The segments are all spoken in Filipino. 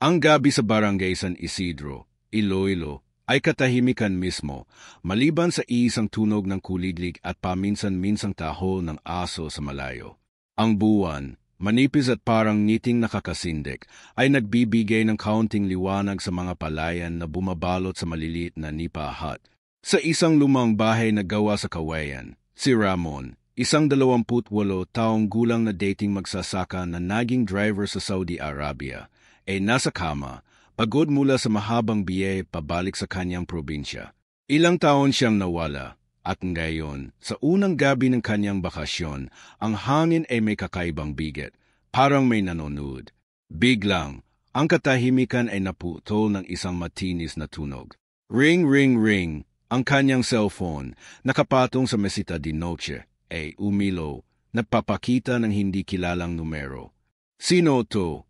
Ang gabi sa barangay San Isidro, Iloilo, ay katahimikan mismo, maliban sa isang tunog ng kuliglig at paminsan-minsang tahol ng aso sa malayo. Ang buwan, manipis at parang ngiting nakakasindik, ay nagbibigay ng kaunting liwanag sa mga palayan na bumabalot sa maliliit na nipa hut. Sa isang lumang bahay na gawa sa kawayan, si Ramon, isang 28 taong gulang na dating magsasaka na naging driver sa Saudi Arabia, ay nasa kama, pagod mula sa mahabang biyahe pabalik sa kanyang probinsya. Ilang taon siyang nawala, at ngayon, sa unang gabi ng kanyang bakasyon, ang hangin ay may kakaibang bigat, parang may nanonood. Biglang, ang katahimikan ay naputol ng isang matinis na tunog. Ring, ring, ring, ang kanyang cellphone, nakapatong sa mesita di noche, ay umilaw, nagpapakita ng hindi kilalang numero. Sino to?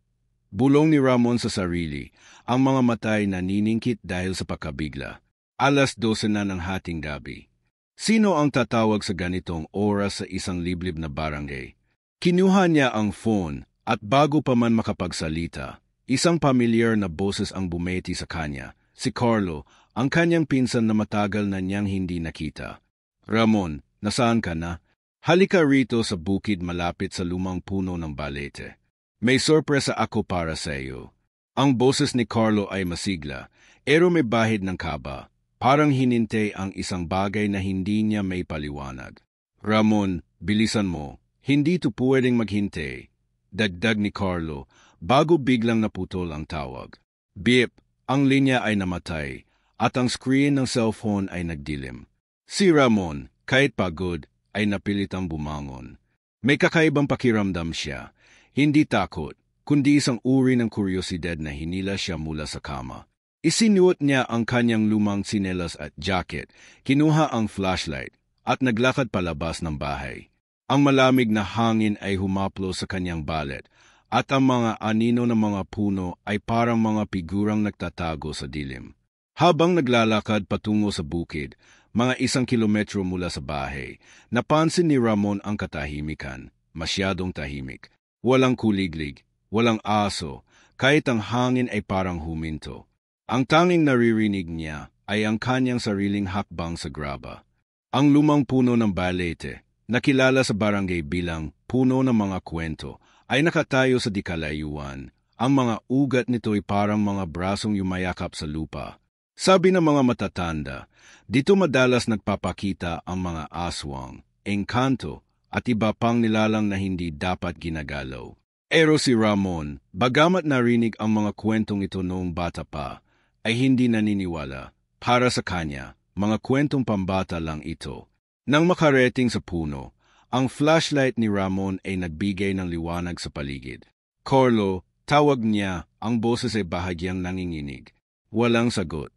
Bulong ni Ramon sa sarili, ang mga matay naniningkit dahil sa pagkabigla. 12:00 na ng hating gabi. Sino ang tatawag sa ganitong oras sa isang liblib na barangay? Kinuha niya ang phone at bago pa man makapagsalita, isang pamilyar na boses ang bumeti sa kanya, si Carlo, ang kanyang pinsan na matagal na niyang hindi nakita. Ramon, nasaan ka na? Halika rito sa bukid malapit sa lumang puno ng balete. May sorpresa ako para sa iyo. Ang boses ni Carlo ay masigla, pero may bahid ng kaba. Parang hinintay ang isang bagay na hindi niya may paliwanag. Ramon, bilisan mo. Hindi to pwedeng maghintay. Dagdag ni Carlo, bago biglang naputol ang tawag. Beep, ang linya ay namatay, at ang screen ng cellphone ay nagdilim. Si Ramon, kahit pagod, ay napilitang bumangon. May kakaibang pakiramdam siya. Hindi takot, kundi isang uri ng kuryosidad na hinila siya mula sa kama. Isinuot niya ang kanyang lumang tsinelas at jacket, kinuha ang flashlight, at naglakad palabas ng bahay. Ang malamig na hangin ay humaplo sa kanyang balet, at ang mga anino ng mga puno ay parang mga figurang nagtatago sa dilim. Habang naglalakad patungo sa bukid, mga 1 kilometro mula sa bahay, napansin ni Ramon ang katahimikan, masyadong tahimik. Walang kuliglig, walang aso, kahit ang hangin ay parang huminto. Ang tanging naririnig niya ay ang kanyang sariling hakbang sa graba. Ang lumang puno ng balete, nakilala sa barangay bilang puno ng mga kwento, ay nakatayo sa dikalayuan. Ang mga ugat nito ay parang mga brasong yumayakap sa lupa. Sabi ng mga matatanda, dito madalas nagpapakita ang mga aswang, engkanto, at iba pang nilalang na hindi dapat ginagalaw. Pero si Ramon, bagamat narinig ang mga kwentong ito noong bata pa, ay hindi naniniwala. Para sa kanya, mga kwentong pambata lang ito. Nang makarating sa puno, ang flashlight ni Ramon ay nagbigay ng liwanag sa paligid. Carlo, tawag niya, ang boses ay bahagyang nanginginig. Walang sagot.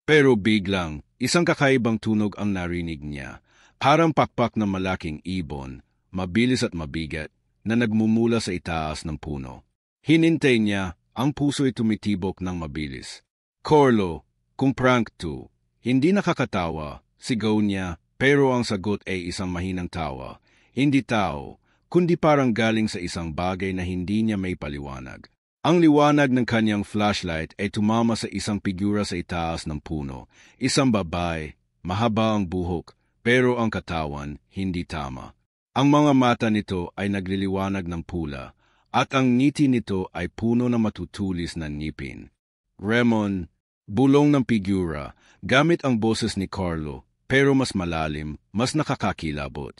Pero biglang, isang kakaibang tunog ang narinig niya. Parang pakpak ng malaking ibon, mabilis at mabigat, na nagmumula sa itaas ng puno. Hinintay niya, ang puso'y tumitibok ng mabilis. Carlo, kung prank to, hindi nakakatawa, sigaw niya, pero ang sagot ay isang mahinang tawa. Hindi tao, kundi parang galing sa isang bagay na hindi niya may paliwanag. Ang liwanag ng kanyang flashlight ay tumama sa isang figura sa itaas ng puno, isang babae, mahaba ang buhok, pero ang katawan, hindi tama. Ang mga mata nito ay nagliliwanag ng pula, at ang ngiti nito ay puno ng matutulis na ngipin. Ramon, bulong ng figura, gamit ang boses ni Carlo, pero mas malalim, mas nakakakilabot.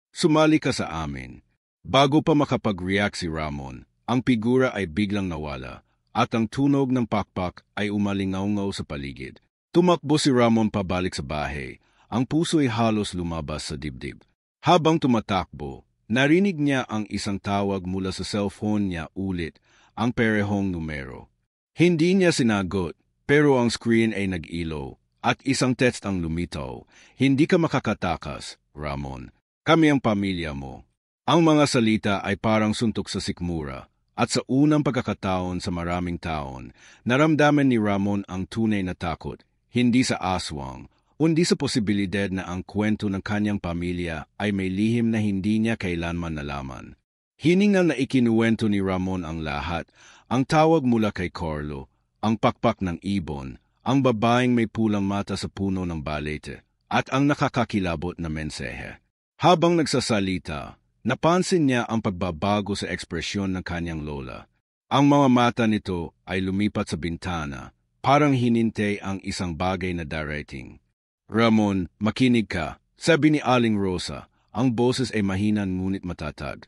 Sumali ka sa amin. Bago pa makapag-react si Ramon, ang figura ay biglang nawala, at ang tunog ng pakpak ay umalingaw-ngaw sa paligid. Tumakbo si Ramon pabalik sa bahay. Ang puso ay halos lumabas sa dibdib. Habang tumatakbo, narinig niya ang isang tawag mula sa cellphone niya ulit, ang parehong numero. Hindi niya sinagot, pero ang screen ay nag-ilaw, at isang text ang lumitaw. Hindi ka makakatakas, Ramon. Kami ang pamilya mo. Ang mga salita ay parang suntok sa sikmura, at sa unang pagkakataon sa maraming taon, naramdaman ni Ramon ang tunay na takot, hindi sa aswang, kundi sa posibilidad na ang kwento ng kanyang pamilya ay may lihim na hindi niya kailanman nalaman. Hiningal na ikinuwento ni Ramon ang lahat, ang tawag mula kay Carlo, ang pakpak ng ibon, ang babaeng may pulang mata sa puno ng balete, at ang nakakakilabot na mensahe. Habang nagsasalita, napansin niya ang pagbabago sa ekspresyon ng kanyang lola. Ang mga mata nito ay lumipat sa bintana, parang hinintay ang isang bagay na darating. Ramon, makinig ka, sabi ni Aling Rosa, ang boses ay mahina ngunit matatag.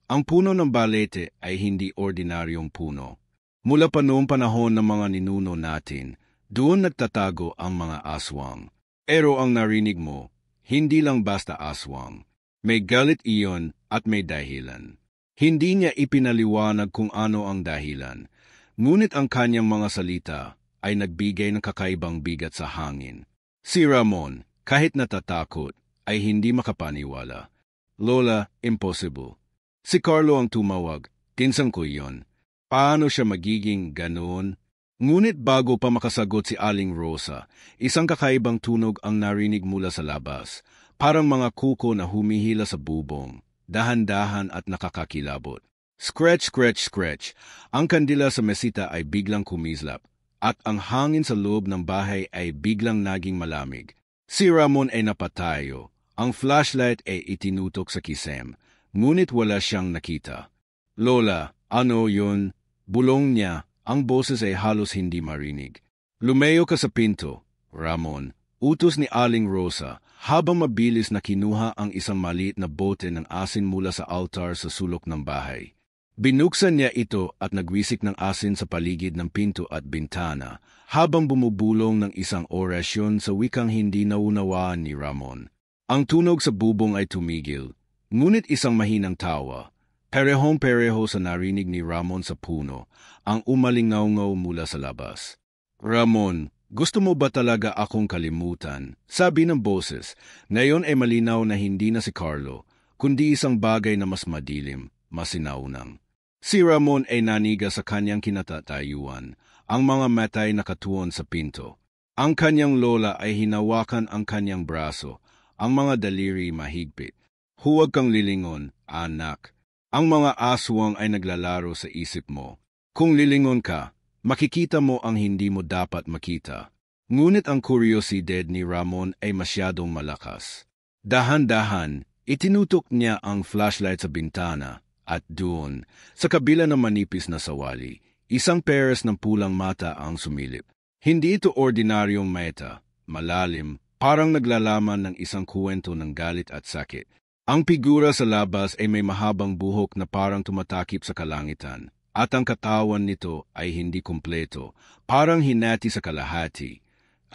Ang puno ng balete ay hindi ordinaryong puno. Mula pa noong panahon ng mga ninuno natin, doon nagtatago ang mga aswang. Pero ang narinig mo, hindi lang basta aswang. May galit iyon at may dahilan. Hindi niya ipinaliwanag kung ano ang dahilan, ngunit ang kanyang mga salita ay nagbigay ng kakaibang bigat sa hangin. Si Ramon, kahit natatakot, ay hindi makapaniwala. Lola, impossible. Si Carlo ang tumawag, tinsang ko iyon. Paano siya magiging ganoon? Ngunit bago pa makasagot si Aling Rosa, isang kakaibang tunog ang narinig mula sa labas, parang mga kuko na humihila sa bubong, dahan-dahan at nakakakilabot. Scratch, scratch, scratch. Ang kandila sa mesita ay biglang kumislap, at ang hangin sa loob ng bahay ay biglang naging malamig. Si Ramon ay napatayo. Ang flashlight ay itinutok sa kisem, ngunit wala siyang nakita. Lola, ano yun? Bulong niya, ang boses ay halos hindi marinig. Lumayo ka sa pinto, Ramon, utos ni Aling Rosa, habang mabilis na kinuha ang isang maliit na bote ng asin mula sa altar sa sulok ng bahay. Binuksan niya ito at nagwisik ng asin sa paligid ng pinto at bintana, habang bumubulong ng isang orasyon sa wikang hindi naunawaan ni Ramon. Ang tunog sa bubong ay tumigil, ngunit isang mahinang tawa, parehong-pareho sa narinig ni Ramon sa puno, ang umalingaw-ngaw mula sa labas. Ramon, gusto mo ba talaga akong kalimutan? Sabi ng boses, ngayon ay malinaw na hindi na si Carlo, kundi isang bagay na mas madilim, mas sinaunang. Si Ramon ay naniga sa kanyang kinatatayuan, ang mga matay nakatuon sa pinto. Ang kanyang lola ay hinawakan ang kanyang braso, ang mga daliri mahigpit. Huwag kang lilingon, anak. Ang mga aswang ay naglalaro sa isip mo. Kung lilingon ka, makikita mo ang hindi mo dapat makita. Ngunit ang kuryosidad ni Ramon ay masyadong malakas. Dahan-dahan, itinutok niya ang flashlight sa bintana, at doon, sa kabila ng manipis na sawali, isang pares ng pulang mata ang sumilip. Hindi ito ordinaryong meta, malalim, parang naglalaman ng isang kuwento ng galit at sakit. Ang figura sa labas ay may mahabang buhok na parang tumatakip sa kalangitan, at ang katawan nito ay hindi kumpleto, parang hinati sa kalahati.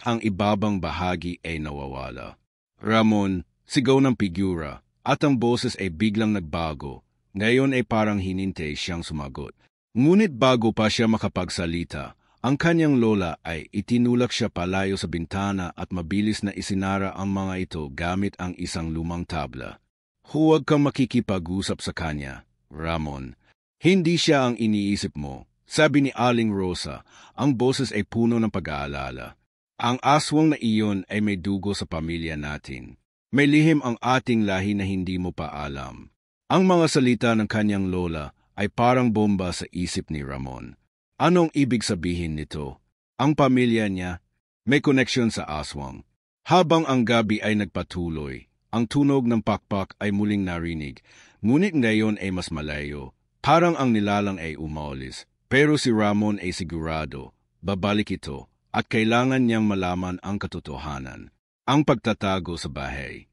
Ang ibabang bahagi ay nawawala. Ramon, sigaw ng figura, at ang boses ay biglang nagbago. Ngayon ay parang hinintay siyang sumagot. Ngunit bago pa siya makapagsalita, ang kanyang lola ay itinulak siya palayo sa bintana at mabilis na isinara ang mga ito gamit ang isang lumang tabla. Huwag kang makikipag-usap sa kanya, Ramon. Hindi siya ang iniisip mo, sabi ni Aling Rosa, ang boses ay puno ng pag-aalala. Ang aswang na iyon ay may dugo sa pamilya natin. May lihim ang ating lahi na hindi mo pa alam. Ang mga salita ng kanyang lola ay parang bomba sa isip ni Ramon. Anong ibig sabihin nito? Ang pamilya niya may koneksyon sa aswang. Habang ang gabi ay nagpatuloy, ang tunog ng pakpak ay muling narinig, ngunit ngayon ay mas malayo. Parang ang nilalang ay umaulis, pero si Ramon ay sigurado, babalik ito, at kailangan niyang malaman ang katotohanan. Ang pagtatago sa bahay.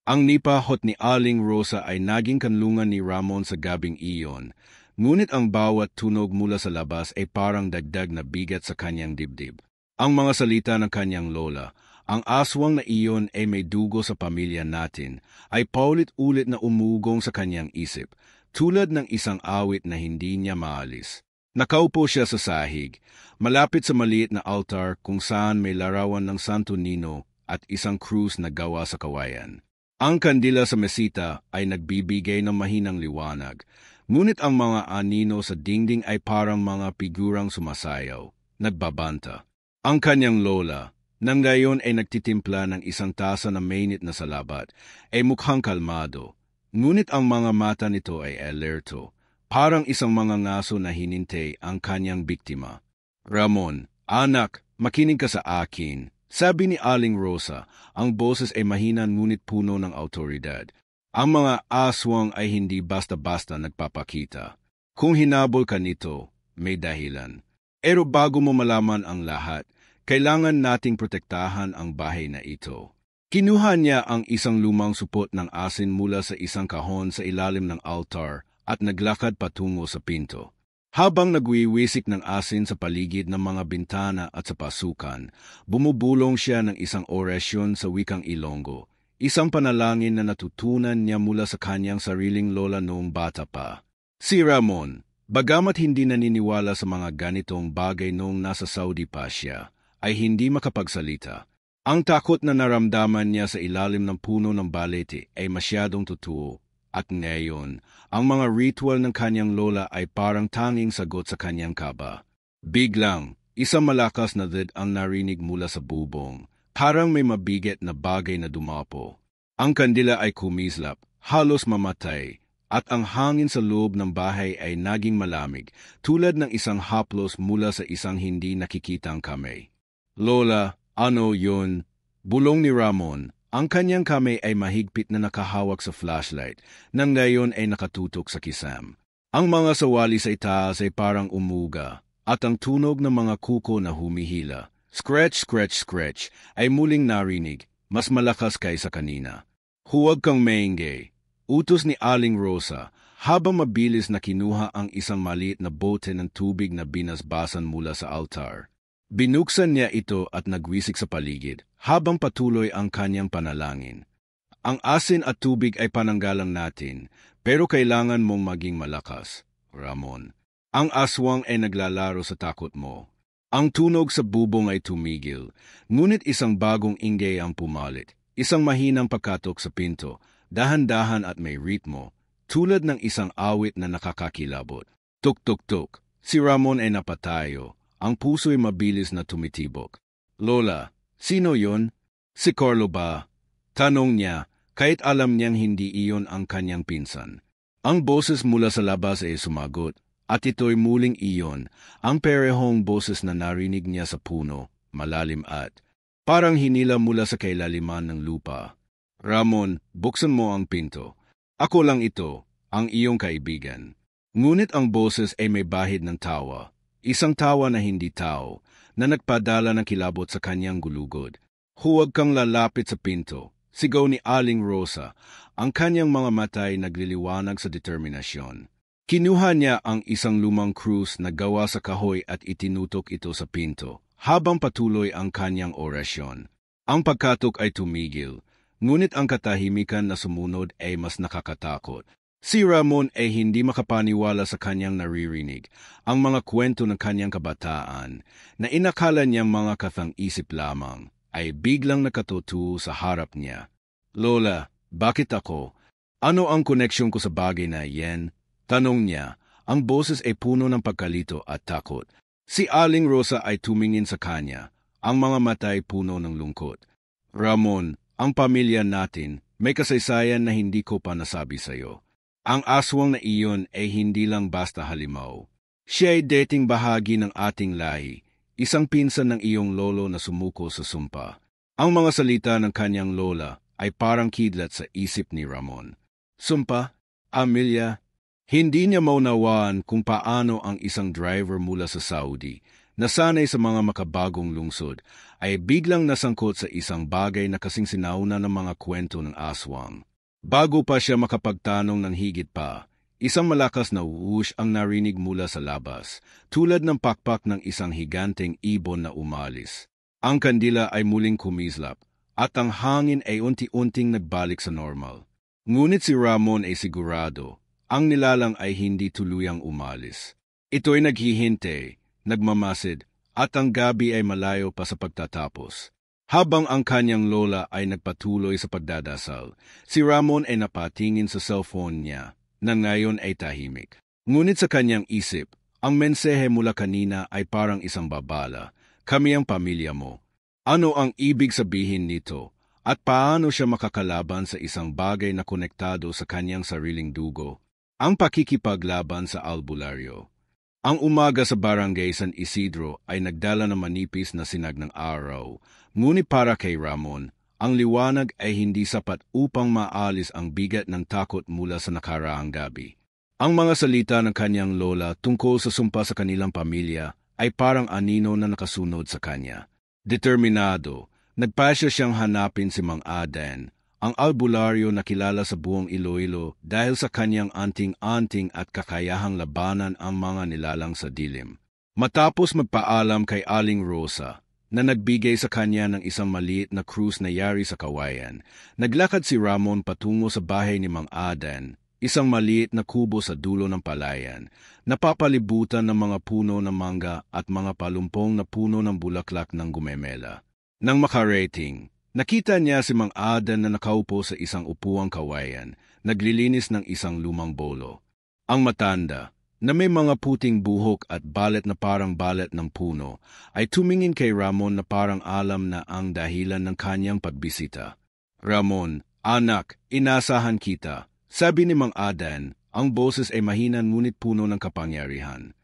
Ang nipahot ni Aling Rosa ay naging kanlungan ni Ramon sa gabing iyon, ngunit ang bawat tunog mula sa labas ay parang dagdag na bigat sa kanyang dibdib. Ang mga salita ng kanyang lola, ang aswang na iyon ay may dugo sa pamilya natin, ay paulit-ulit na umugong sa kanyang isip, tulad ng isang awit na hindi niya maalis. Nakaupo siya sa sahig, malapit sa maliit na altar kung saan may larawan ng Santo Nino at isang krus na gawa sa kawayan. Ang kandila sa mesita ay nagbibigay ng mahinang liwanag, ngunit ang mga anino sa dingding ay parang mga figurang sumasayaw, nagbabanta. Ang kanyang lola, nang ngayon ay nagtitimpla ng isang tasa na mainit na salabat, ay mukhang kalmado, ngunit ang mga mata nito ay alerto, parang isang mga ngaso na hinintay ang kanyang biktima. Ramon, anak, makinig ka sa akin. Sabi ni Aling Rosa, ang boses ay mahina ngunit puno ng autoridad. Ang mga aswang ay hindi basta-basta nagpapakita. Kung hinabol ka nito, may dahilan. Pero bago mo malaman ang lahat, kailangan nating protektahan ang bahay na ito. Kinuha niya ang isang lumang supot ng asin mula sa isang kahon sa ilalim ng altar at naglakad patungo sa pinto. Habang nagwiwisik ng asin sa paligid ng mga bintana at sa pasukan, bumubulong siya ng isang orasyon sa wikang Ilonggo, isang panalangin na natutunan niya mula sa kanyang sariling lola noong bata pa. Si Ramon, bagamat hindi naniniwala sa mga ganitong bagay noong nasa Saudi pa siya, ay hindi makapagsalita. Ang takot na naramdaman niya sa ilalim ng puno ng balete ay masyadong totoo, at ngayon, ang mga ritual ng kanyang lola ay parang tanging sagot sa kanyang kaba. Biglang, isang malakas na did ang narinig mula sa bubong, parang may mabigat na bagay na dumapo. Ang kandila ay kumislap, halos mamatay, at ang hangin sa loob ng bahay ay naging malamig, tulad ng isang haplos mula sa isang hindi nakikitang kamay. Lola, ano yun? Bulong ni Ramon. Ang kanyang kamay ay mahigpit na nakahawak sa flashlight, nang ngayon ay nakatutok sa kisam. Ang mga sawali sa itaas ay parang umuga, at ang tunog ng mga kuko na humihila, scratch, scratch, scratch, ay muling narinig, mas malakas kaysa kanina. Huwag kang maingay, utos ni Aling Rosa, habang mabilis na kinuha ang isang maliit na bote ng tubig na binasbasan mula sa altar. Binuksan niya ito at nagwisik sa paligid, habang patuloy ang kanyang panalangin. Ang asin at tubig ay pananggalang natin, pero kailangan mong maging malakas, Ramon. Ang aswang ay naglalaro sa takot mo. Ang tunog sa bubong ay tumigil, ngunit isang bagong ingay ang pumalit, isang mahinang pagkatok sa pinto, dahan-dahan at may ritmo, tulad ng isang awit na nakakakilabot. Tuk-tuk-tuk, si Ramon ay napatayo. Ang puso'y mabilis na tumitibok. Lola, sino yon? Si Carlo ba? Tanong niya, kahit alam niyang hindi iyon ang kanyang pinsan. Ang boses mula sa labas ay sumagot, at ito'y muling iyon, ang parehong boses na narinig niya sa puno, malalim at parang hinila mula sa kailaliman ng lupa. Ramon, buksan mo ang pinto. Ako lang ito, ang iyong kaibigan. Ngunit ang boses ay may bahid ng tawa. Isang tawa na hindi tao, na nagpadala ng kilabot sa kanyang gulugod. Huwag kang lalapit sa pinto, sigaw ni Aling Rosa, ang kanyang mga matay nagliliwanag sa determinasyon. Kinuha niya ang isang lumang krus na gawa sa kahoy at itinutok ito sa pinto, habang patuloy ang kanyang orasyon. Ang pagkatok ay tumigil, ngunit ang katahimikan na sumunod ay mas nakakatakot. Si Ramon ay hindi makapaniwala sa kanyang naririnig, ang mga kwento ng kanyang kabataan, na inakala niyang mga kathang-isip lamang, ay biglang nakatutuo sa harap niya. Lola, bakit ako? Ano ang koneksyon ko sa bagay na yan? Tanong niya, ang boses ay puno ng pagkalito at takot. Si Aling Rosa ay tumingin sa kanya, ang mga mata ay puno ng lungkot. Ramon, ang pamilya natin, may kasaysayan na hindi ko pa nasabi sa'yo. Ang aswang na iyon ay hindi lang basta halimaw. Siya ay dating bahagi ng ating lahi, isang pinsan ng iyong lolo na sumuko sa sumpa. Ang mga salita ng kanyang lola ay parang kidlat sa isip ni Ramon. Sumpa? Amelia? Hindi niya maunawaan kung paano ang isang driver mula sa Saudi, na sanay sa mga makabagong lungsod, ay biglang nasangkot sa isang bagay na kasing sinauna ng mga kwento ng aswang. Bago pa siya makapagtanong ng higit pa, isang malakas na whoosh ang narinig mula sa labas, tulad ng pakpak ng isang higanteng ibon na umalis. Ang kandila ay muling kumislap, at ang hangin ay unti-unting nagbalik sa normal. Ngunit si Ramon ay sigurado, ang nilalang ay hindi tuluyang umalis. Ito'y naghihintay, nagmamasid, at ang gabi ay malayo pa sa pagtatapos. Habang ang kanyang lola ay nagpatuloy sa pagdadasal, si Ramon ay napatingin sa cellphone niya, na ngayon ay tahimik. Ngunit sa kanyang isip, ang mensahe mula kanina ay parang isang babala, kami ang pamilya mo. Ano ang ibig sabihin nito, at paano siya makakalaban sa isang bagay na konektado sa kanyang sariling dugo? Ang pakikipaglaban sa albularyo. Ang umaga sa barangay San Isidro ay nagdala ng manipis na sinag ng araw, ngunit para kay Ramon, ang liwanag ay hindi sapat upang maalis ang bigat ng takot mula sa nakaraang gabi. Ang mga salita ng kanyang lola tungkol sa sumpa sa kanilang pamilya ay parang anino na nakasunod sa kanya. Determinado, nagpasya siyang hanapin si Mang Aden, ang albularyo na kilala sa buong Iloilo dahil sa kanyang anting-anting at kakayahang labanan ang mga nilalang sa dilim. Matapos magpaalam kay Aling Rosa, na nagbigay sa kanya ng isang maliit na krus na yari sa kawayan, naglakad si Ramon patungo sa bahay ni Mang Aden, isang maliit na kubo sa dulo ng palayan, napapalibutan ng mga puno ng mangga at mga palumpong na puno ng bulaklak ng gumemela. Nang makarating, nakita niya si Mang Aden na nakaupo sa isang upuang kawayan, naglilinis ng isang lumang bolo. Ang matanda, na may mga puting buhok at balet na parang balet ng puno, ay tumingin kay Ramon na parang alam na ang dahilan ng kanyang pagbisita. "Ramon, anak, inasahan kita," sabi ni Mang Aden, ang boses ay mahina ngunit puno ng kapangyarihan.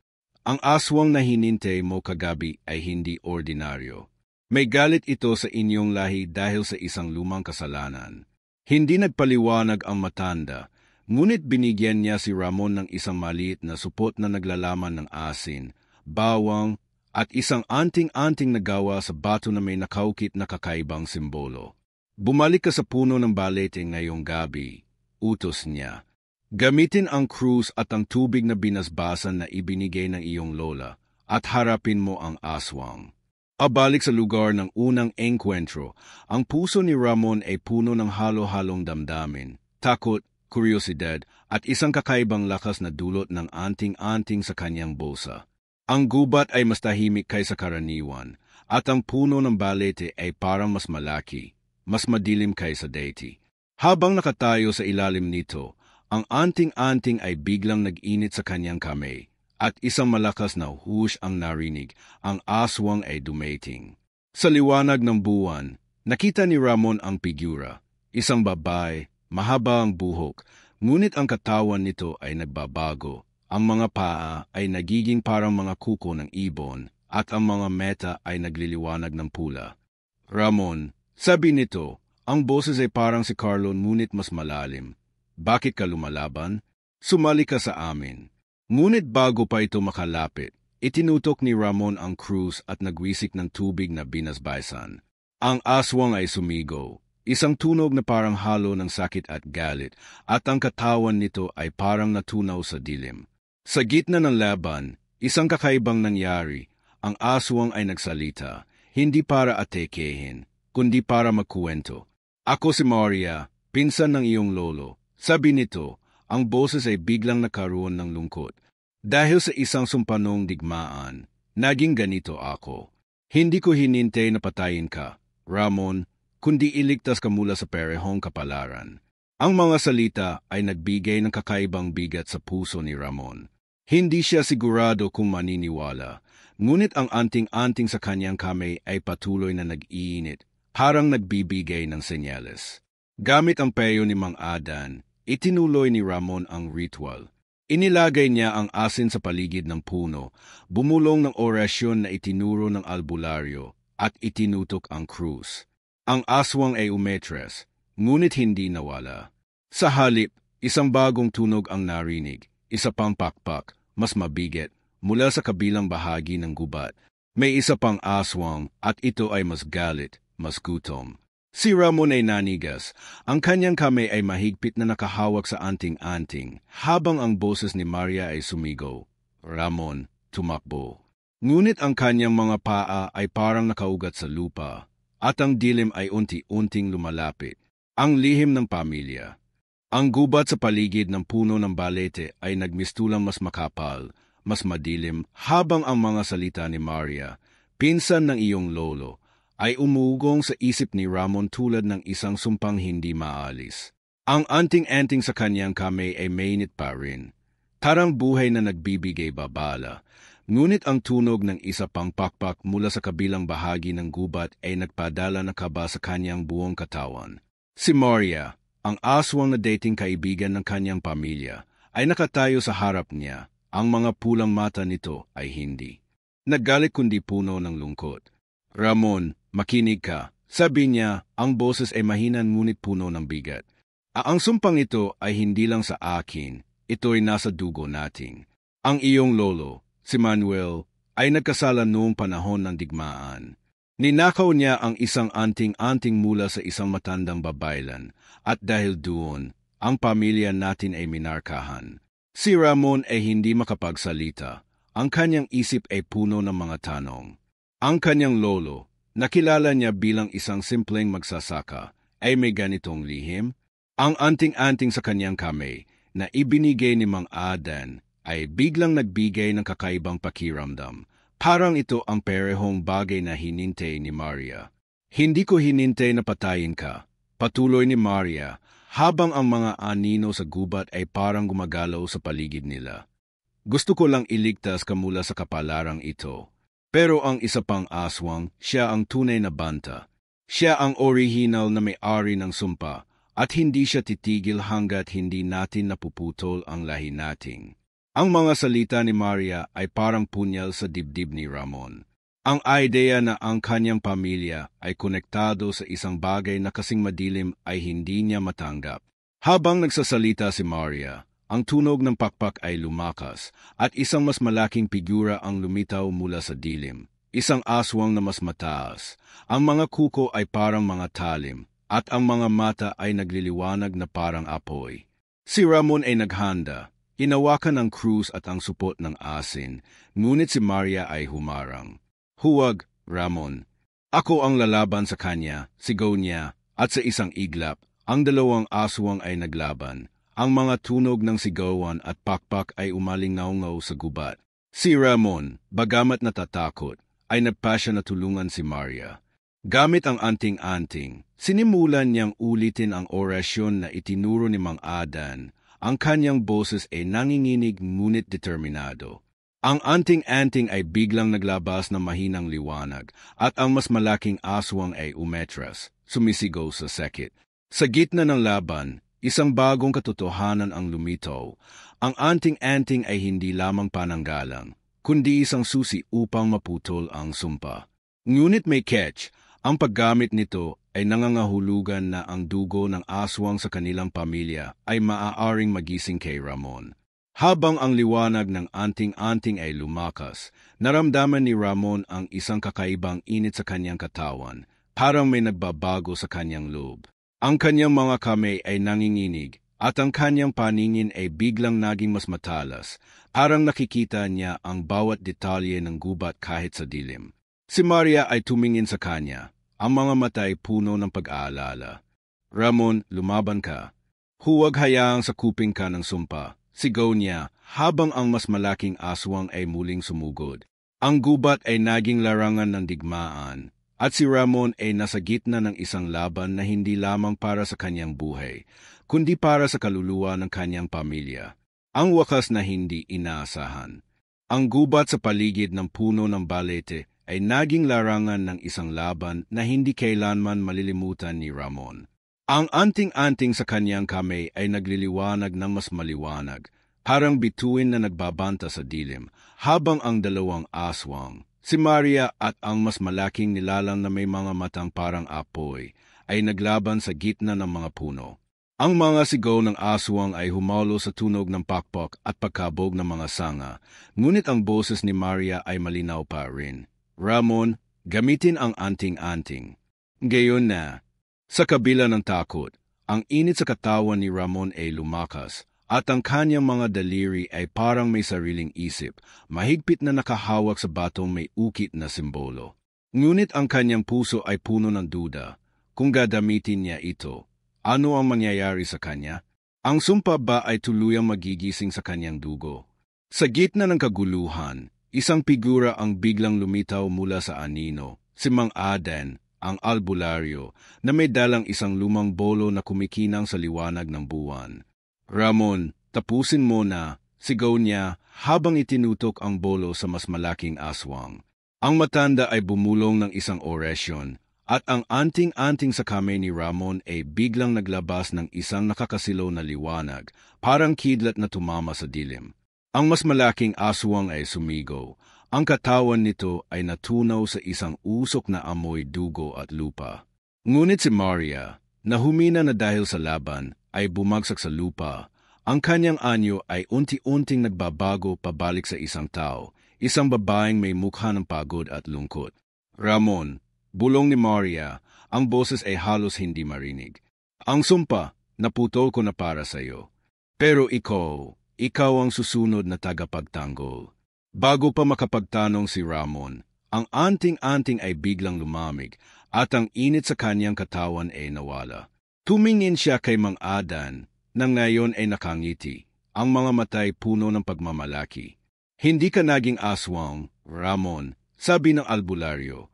"Ang aswang na hinintay mo kagabi ay hindi ordinaryo. May galit ito sa inyong lahi dahil sa isang lumang kasalanan." Hindi nagpaliwanag ang matanda, ngunit binigyan niya si Ramon ng isang maliit na supot na naglalaman ng asin, bawang, at isang anting-anting na gawa sa bato na may nakaukit na kakaibang simbolo. "Bumalik ka sa puno ng balete ngayong gabi," utos niya. "Gamitin ang krus at ang tubig na binasbasan na ibinigay ng iyong lola, at harapin mo ang aswang." Pabalik sa lugar ng unang engkwentro, ang puso ni Ramon ay puno ng halo-halong damdamin, takot, kuryosidad, at isang kakaibang lakas na dulot ng anting-anting sa kanyang bulsa. Ang gubat ay mas tahimik kaysa karaniwan, at ang puno ng balete ay parang mas malaki, mas madilim kaysa dati. Habang nakatayo sa ilalim nito, ang anting-anting ay biglang nag-init sa kanyang kamay, at isang malakas na hush ang narinig, ang aswang ay dumating. Sa liwanag ng buwan, nakita ni Ramon ang figura, isang babae, mahaba ang buhok, ngunit ang katawan nito ay nagbabago. Ang mga paa ay nagiging parang mga kuko ng ibon, at ang mga meta ay nagliliwanag ng pula. "Ramon," sabi nito, ang boses ay parang si Carlon ngunit mas malalim. "Bakit ka lumalaban? Sumali ka sa amin." Ngunit bago pa ito makalapit, itinutok ni Ramon ang krus at nagwisik ng tubig na binasbasan. Ang aswang ay sumigaw, isang tunog na parang halo ng sakit at galit, at ang katawan nito ay parang natunaw sa dilim. Sa gitna ng laban, isang kakaibang nangyari. Ang aswang ay nagsalita, hindi para atekehin, kundi para magkuwento. "Ako si Maria, pinsan ng iyong lolo," sabi nito. Ang boses ay biglang nakaroon ng lungkot. "Dahil sa isang sumpanong digmaan, naging ganito ako. Hindi ko hinintay na patayin ka, Ramon, kundi iligtas ka mula sa perehong kapalaran." Ang mga salita ay nagbigay ng kakaibang bigat sa puso ni Ramon. Hindi siya sigurado kung maniniwala, ngunit ang anting-anting sa kanyang kamay ay patuloy na nag-iinit, parang nagbibigay ng senyales. Gamit ang payo ni Mang Aden, itinuloy ni Ramon ang ritual. Inilagay niya ang asin sa paligid ng puno, bumulong ng orasyon na itinuro ng albularyo, at itinutok ang krus. Ang aswang ay umetres, ngunit hindi nawala. Sa halip, isang bagong tunog ang narinig, isa pang pakpak, mas mabigat, mula sa kabilang bahagi ng gubat. May isa pang aswang, at ito ay mas galit, mas gutom. Si Ramon ay nanigas, ang kanyang kamay ay mahigpit na nakahawak sa anting-anting, habang ang boses ni Maria ay sumigaw, "Ramon, tumakbo." Ngunit ang kanyang mga paa ay parang nakaugat sa lupa, at ang dilim ay unti-unting lumalapit. Ang lihim ng pamilya. Ang gubat sa paligid ng puno ng balete ay nagmistulang mas makapal, mas madilim, habang ang mga salita ni Maria, pinsan ng iyong lolo, ay umugong sa isip ni Ramon tulad ng isang sumpang hindi maalis. Ang anting-anting sa kanyang kamay ay mainit pa rin. Tarang buhay na nagbibigay babala. Ngunit ang tunog ng isa pang pakpak mula sa kabilang bahagi ng gubat ay nagpadala ng kaba sa kanyang buong katawan. Si Maria, ang aswang na dating kaibigan ng kanyang pamilya, ay nakatayo sa harap niya. Ang mga pulang mata nito ay hindi naggalit kundi puno ng lungkot. Ramon, makinig ka. Sabi niya, ang boses ay mahina ngunit puno ng bigat. Ang sumpang ito ay hindi lang sa akin, ito'y nasa dugo nating. Ang iyong lolo, si Manuel, ay nagkasala noong panahon ng digmaan. Ninakaw niya ang isang anting-anting mula sa isang matandang babaylan, at dahil doon, ang pamilya natin ay minarkahan. Si Ramon ay hindi makapagsalita. Ang kanyang isip ay puno ng mga tanong. Ang kanyang lolo, nakilala niya bilang isang simpleng magsasaka, ay may ganitong lihim. Ang anting-anting sa kanyang kamay na ibinigay ni Mang Adan ay biglang nagbigay ng kakaibang pakiramdam. Parang ito ang parehong bagay na hinintay ni Maria. Hindi ko hinintay na patayin ka, patuloy ni Maria, habang ang mga anino sa gubat ay parang gumagalaw sa paligid nila. Gusto ko lang iligtas ka mula sa kapalarang ito. Pero ang isa pang aswang, siya ang tunay na banta. Siya ang orihinal na may-ari ng sumpa, at hindi siya titigil hanggat hindi natin napuputol ang lahi nating. Ang mga salita ni Maria ay parang punyal sa dibdib ni Ramon. Ang idea na ang kanyang pamilya ay konektado sa isang bagay na kasing madilim ay hindi niya matanggap. Habang nagsasalita si Maria, ang tunog ng pakpak ay lumakas at isang mas malaking figura ang lumitaw mula sa dilim. Isang aswang na mas mataas. Ang mga kuko ay parang mga talim at ang mga mata ay nagliliwanag na parang apoy. Si Ramon ay naghanda. Hinawakan ang krus at ang supot ng asin, ngunit si Maria ay humarang. Huwag, Ramon. Ako ang lalaban sa kanya, sigaw niya, at sa isang iglap, ang dalawang aswang ay naglaban. Ang mga tunog ng sigawan at pakpak ay umalingaw-ngaw sa gubat. Si Ramon, bagamat natatakot, ay nagpasya na tulungan si Maria. Gamit ang anting-anting, sinimulan niyang ulitin ang orasyon na itinuro ni Mang Adan. Ang kanyang boses ay nanginginig ngunit determinado. Ang anting-anting ay biglang naglabas ng mahinang liwanag at ang mas malaking aswang ay umetras, sumisigaw sa sakit. Sa gitna ng laban, isang bagong katotohanan ang lumitaw. Ang anting-anting ay hindi lamang pananggalang, kundi isang susi upang maputol ang sumpa. Ngunit may catch, ang paggamit nito ay nangangahulugan na ang dugo ng aswang sa kanilang pamilya ay maaaring magising kay Ramon. Habang ang liwanag ng anting-anting ay lumakas, naramdaman ni Ramon ang isang kakaibang init sa kanyang katawan, parang may nagbabago sa kanyang loob. Ang kanyang mga kamay ay nanginginig, at ang kanyang paningin ay biglang naging mas matalas, parang nakikita niya ang bawat detalye ng gubat kahit sa dilim. Si Maria ay tumingin sa kanya, ang mga mata ay puno ng pag-aalala. Ramon, lumaban ka. Huwag hayaang sakupin ka ng sumpa. Sigaw niya, habang ang mas malaking aswang ay muling sumugod. Ang gubat ay naging larangan ng digmaan, at si Ramon ay nasa gitna ng isang laban na hindi lamang para sa kanyang buhay, kundi para sa kaluluwa ng kanyang pamilya. Ang wakas na hindi inaasahan. Ang gubat sa paligid ng puno ng balete ay naging larangan ng isang laban na hindi kailanman malilimutan ni Ramon. Ang anting-anting sa kanyang kamay ay nagliliwanag ng mas maliwanag, parang bituin na nagbabanta sa dilim, habang ang dalawang aswang, si Maria at ang mas malaking nilalang na may mga matang parang apoy, ay naglaban sa gitna ng mga puno. Ang mga sigaw ng aswang ay humalo sa tunog ng pakpak at pagkabog ng mga sanga, ngunit ang boses ni Maria ay malinaw pa rin. Ramon, gamitin ang anting-anting. Gayon na, sa kabila ng takot, ang init sa katawan ni Ramon ay lumakas, at ang kanyang mga daliri ay parang may sariling isip, mahigpit na nakahawak sa batong may ukit na simbolo. Ngunit ang kanyang puso ay puno ng duda. Kung gagamitin niya ito, ano ang mangyayari sa kanya? Ang sumpa ba ay tuluyang magigising sa kanyang dugo? Sa gitna ng kaguluhan, isang figura ang biglang lumitaw mula sa anino, si Mang Adan, ang albularyo, na may dalang isang lumang bolo na kumikinang sa liwanag ng buwan. Ramon, tapusin mo na, sigaw niya habang itinutok ang bolo sa mas malaking aswang. Ang matanda ay bumulong ng isang orasyon, At ang anting-anting sa kamay ni Ramon ay biglang naglabas ng isang nakakasilaw na liwanag, parang kidlat na tumama sa dilim. Ang mas malaking aswang ay sumigaw. Ang katawan nito ay natunaw sa isang usok na amoy dugo at lupa. Ngunit si Maria, na humina na dahil sa laban, ay bumagsak sa lupa. Ang kanyang anyo ay unti-unting nagbabago pabalik sa isang tao, isang babaeng may mukha ng pagod at lungkot. Ramon, bulong ni Maria, ang boses ay halos hindi marinig. Ang sumpa, naputol ko na para sa iyo. Pero ikaw ang susunod na tagapagtanggol. Bago pa makapagtanong si Ramon, ang anting-anting ay biglang lumamig at ang init sa kanyang katawan ay nawala. Tumingin siya kay Mang Adan na ngayon ay nakangiti, ang mga matay puno ng pagmamalaki. Hindi ka naging aswang, Ramon, sabi ng albularyo.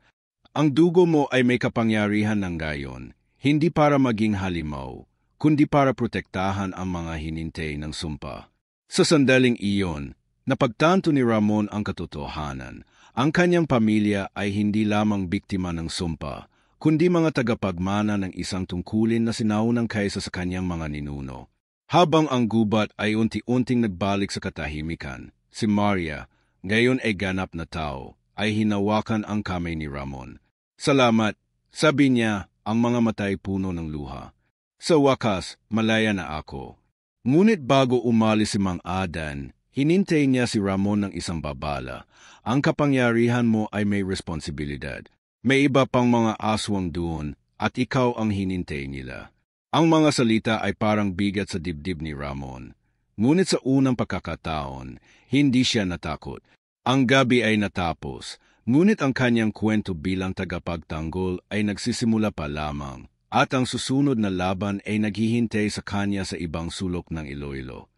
Ang dugo mo ay may kapangyarihan ng gayon, hindi para maging halimaw, kundi para protektahan ang mga hinintay ng sumpa. Sa sandaling iyon, napagtanto ni Ramon ang katotohanan. Ang kanyang pamilya ay hindi lamang biktima ng sumpa, kundi mga tagapagmana ng isang tungkulin na sinaunang kaysa sa kanyang mga ninuno. Habang ang gubat ay unti-unting nagbalik sa katahimikan, si Maria, ngayon ay ganap na tao, ay hinawakan ang kamay ni Ramon. Salamat, sabi niya, ang mga matay puno ng luha. Sa wakas, malaya na ako. Ngunit bago umalis si Mang Adan, hinintay niya si Ramon ng isang babala. Ang kapangyarihan mo ay may responsibilidad. May iba pang mga aswang doon at ikaw ang hinintay nila. Ang mga salita ay parang bigat sa dibdib ni Ramon. Ngunit sa unang pagkakataon, hindi siya natakot. Ang gabi ay natapos, ngunit ang kanyang kwento bilang tagapagtanggol ay nagsisimula pa lamang. At ang susunod na laban ay naghihintay sa kanya sa ibang sulok ng Iloilo.